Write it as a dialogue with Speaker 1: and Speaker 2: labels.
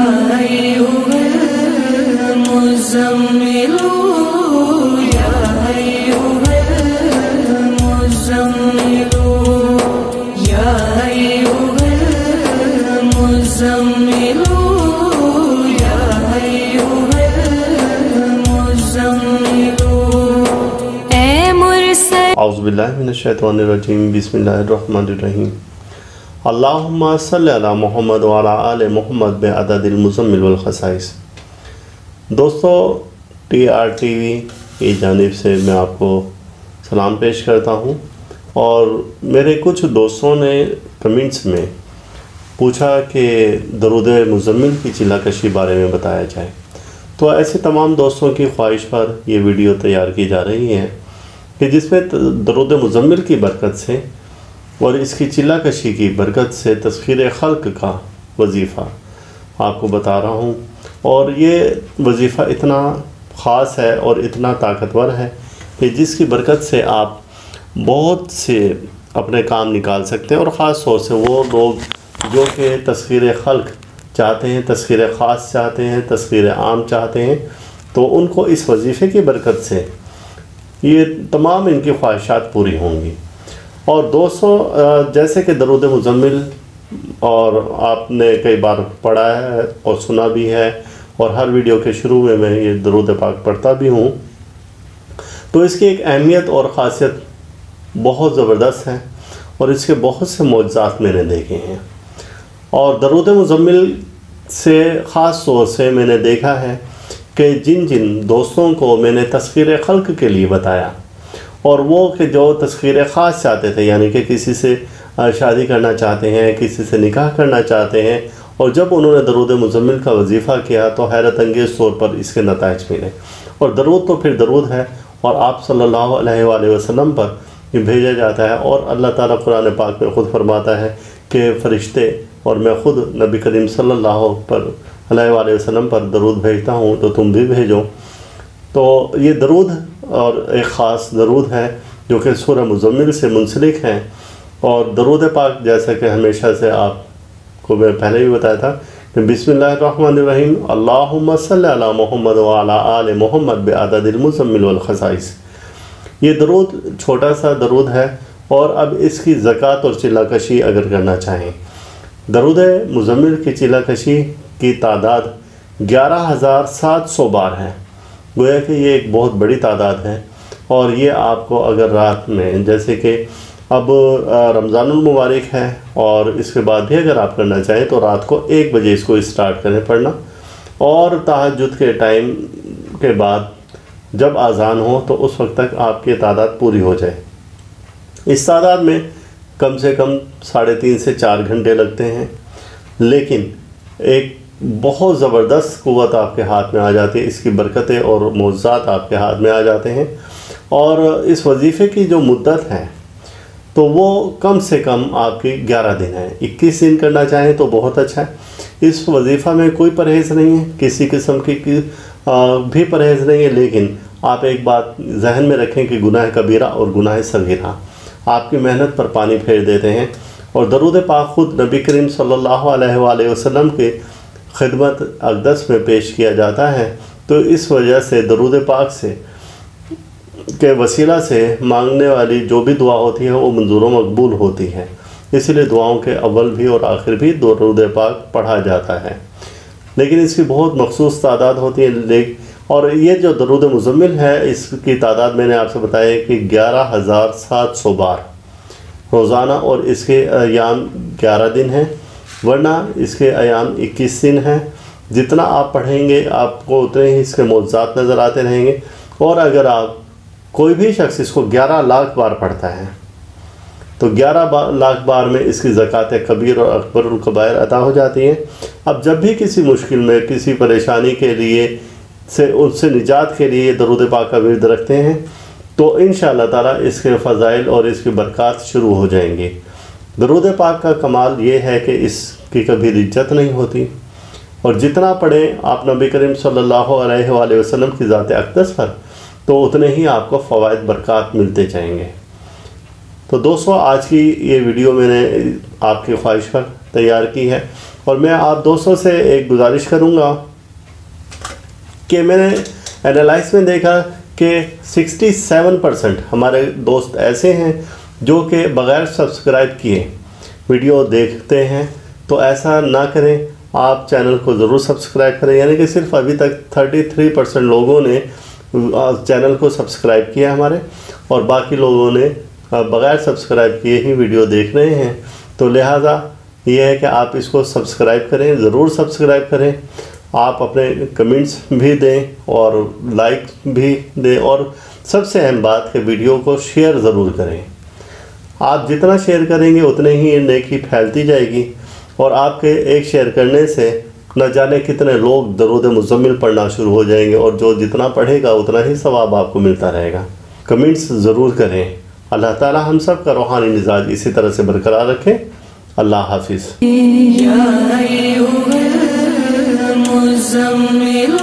Speaker 1: أيها المزمل يا أيها المزمل يا أيها المزمل يا أيها المزمل
Speaker 2: اعوذ باللہ من الشیطان الرجیم بسم اللہ الرحمن الرحیم اللہم صلی علی محمد وعلی آل محمد بعدد المزمل والخصائص۔ دوستو ٹی وی کی جانب سے میں آپ کو سلام پیش کرتا ہوں، اور میرے کچھ دوستوں نے کمنٹس میں پوچھا کہ درود مزمل کی چلا کشی بارے میں بتایا جائے، تو ایسے تمام دوستوں کی خواہش پر یہ ویڈیو تیار کی جا رہی ہے کہ جس میں درود مزمل کی برکت سے اور اس کی چلا کشی کی برکت سے تسخیر خلق کا وظیفہ آپ کو بتا رہا ہوں، اور یہ وظیفہ اتنا خاص ہے اور اتنا طاقتور ہے کہ جس کی برکت سے آپ بہت سے اپنے کام نکال سکتے ہیں، اور خاص طور سے وہ لوگ جو کہ تسخیر خلق چاہتے ہیں، تسخیر خاص چاہتے ہیں، تسخیر عام چاہتے ہیں، تو ان کو اس وظیفے کی برکت سے یہ تمام ان کی خواہشات پوری ہوں گی۔ اور دوستو جیسے کہ درود مزمل اور آپ نے کئی بار پڑھا ہے اور سنا بھی ہے، اور ہر ویڈیو کے شروع میں یہ درود پاک پڑھتا بھی ہوں، تو اس کی ایک اہمیت اور خاصیت بہت زبردست ہے، اور اس کے بہت سے معجزات میں نے دیکھے ہیں۔ اور درود مزمل سے خاص طور سے میں نے دیکھا ہے کہ جن دوستوں کو میں نے تسخیر خلق کے لیے بتایا، اور وہ کہ جو تسخیر خاص چاہتے تھے، یعنی کہ کسی سے شادی کرنا چاہتے ہیں، کسی سے نکاح کرنا چاہتے ہیں، اور جب انہوں نے درود مزمل کا وظیفہ کیا تو حیرت انگیز طور پر اس کے نتائج ملے۔ اور درود تو پھر درود ہے، اور آپ صلی اللہ علیہ وآلہ وسلم پر یہ بھیجا جاتا ہے، اور اللہ تعالیٰ قرآن پاک میں خود فرماتا ہے کہ فرشتے اور میں خود نبی کریم صلی اللہ علیہ وآلہ وسلم پر درود بھیجتا ہوں، تو تم بھی بھیجو۔ تو یہ درود اور ایک خاص درود ہے جو کہ سورہ مزمل سے منسلک ہیں، اور درود پاک جیسا کہ ہمیشہ سے آپ کو میں پہلے بھی بتایا تھا کہ بسم اللہ الرحمن الرحیم اللہم صلی علی محمد وعلی آل محمد بعدد المزمل والخصائص۔ یہ درود چھوٹا سا درود ہے، اور اب اس کی زکوٰۃ اور چلا کشی اگر کرنا چاہیں، درود مزمل کی چلا کشی کی تعداد 11,700 بار ہے، گویا کہ یہ ایک بہت بڑی تعداد ہے۔ اور یہ آپ کو اگر رات میں، جیسے کہ اب رمضان المبارک ہے، اور اس کے بعد بھی اگر آپ کرنا چاہیں تو رات کو 1 بجے اس کو اسٹارٹ کریں پڑھنا، اور تہجد کے ٹائم کے بعد جب اذان ہو تو اس وقت تک آپ کی تعداد پوری ہو جائے۔ اس تعداد میں کم سے کم 3.5 سے 4 گھنٹے لگتے ہیں، لیکن ایک بہت زبردست قوت آپ کے ہاتھ میں آ جاتی ہے، اس کی برکتیں اور معجزات آپ کے ہاتھ میں آ جاتے ہیں۔ اور اس وظیفے کی جو مدت ہے تو وہ کم سے کم آپ کی 11 دن ہے۔ 21 دن کرنا چاہیں تو بہت اچھا ہے۔ اس وظیفہ میں کوئی پرہیز نہیں ہے، کسی قسم کی بھی پرہیز نہیں ہے، لیکن آپ ایک بات ذہن میں رکھیں کہ گناہ کبیرہ اور گناہ صغیرہ آپ کی محنت پر پانی پھیر دیتے ہیں۔ اور درود پاک خود نبی کریم صلی اللہ علیہ وآلہ وسلم کے خدمت اقدس میں پیش کیا جاتا ہے، تو اس وجہ سے درود پاک سے کے وسیلہ سے مانگنے والی جو بھی دعا ہوتی ہے وہ منظور و مقبول ہوتی ہے، اس لیے دعاؤں کے اول بھی اور آخر بھی درود پاک پڑھا جاتا ہے، لیکن اس کی بہت مخصوص تعداد ہوتی ہے۔ اور یہ جو درود مزمل ہے اس کی تعداد میں نے آپ سے بتایا کہ 11,700 بار روزانہ، اور اس کے ایام 11 دن ہیں، ورنہ اس کے ایام 21 دن ہیں۔ جتنا آپ پڑھیں گے آپ کو اتنے ہی اس کے معجزات نظر آتے رہیں گے۔ اور اگر آپ کوئی بھی شخص اس کو 11 لاکھ بار پڑھتا ہے تو 11 لاکھ بار میں اس کی زکوٰۃ کبیر اور اکبر الکبائر عطا ہو جاتی ہیں۔ اب جب بھی کسی مشکل میں، کسی پریشانی کے لیے ان سے نجات کے لیے درود پاک کا ورد رکھتے ہیں تو انشاءاللہ تعالیٰ اس کے فضائل اور اس کی برکات شروع ہو جائیں گی۔ درود پاک کا کمال یہ ہے کہ اس کی کبھی رجت نہیں ہوتی، اور جتنا پڑھیں آپ نبی کریم صلی اللہ علیہ وآلہ وسلم کی ذات اقدس پر تو اتنے ہی آپ کو فوائد برکات ملتے جائیں گے۔ تو دوستو آج کی یہ ویڈیو میں نے آپ کی خواہش پر تیار کی ہے، اور میں آپ دوستوں سے ایک گزارش کروں گا کہ میں نے انالائز میں دیکھا کہ 67% ہمارے دوست ایسے ہیں جو کہ بغیر سبسکرائب کیے ویڈیو دیکھتے ہیں. تو ایسا نہ کریں, آپ چینل کو ضرور سبسکرائب کریں. یعنی کہ صرف ابھی تک 33% لوگوں نے چینل کو سبسکرائب کیا ہمارے, اور باقی لوگوں نے بغیر سبسکرائب کیے ہی ویڈیو دیکھ رہے ہیں. تو لہٰذا یہ ہے کہ آپ اس کو سبسکرائب کریں, ضرور سبسکرائب کریں. آپ اپنے کمنٹس بھی دیں اور لائک بھی دیں, اور سب سے اہم بات کہ ویڈیو کو شیئر ضرور کریں. آپ جتنا شیئر کریں گے اتنے ہی نیکی پھیلتی جائے گی, اور آپ کے ایک شیئر کرنے سے نہ جانے کتنے لوگ درود مزمل پڑھنا شروع ہو جائیں گے, اور جو جتنا پڑھے گا اتنا ہی ثواب آپ کو ملتا رہے گا. کمنٹس ضرور کریں. اللہ تعالی ہم سب کا روحانی مزاج اسی طرح سے برقرار رکھے. اللہ حافظ.
Speaker 1: مزمل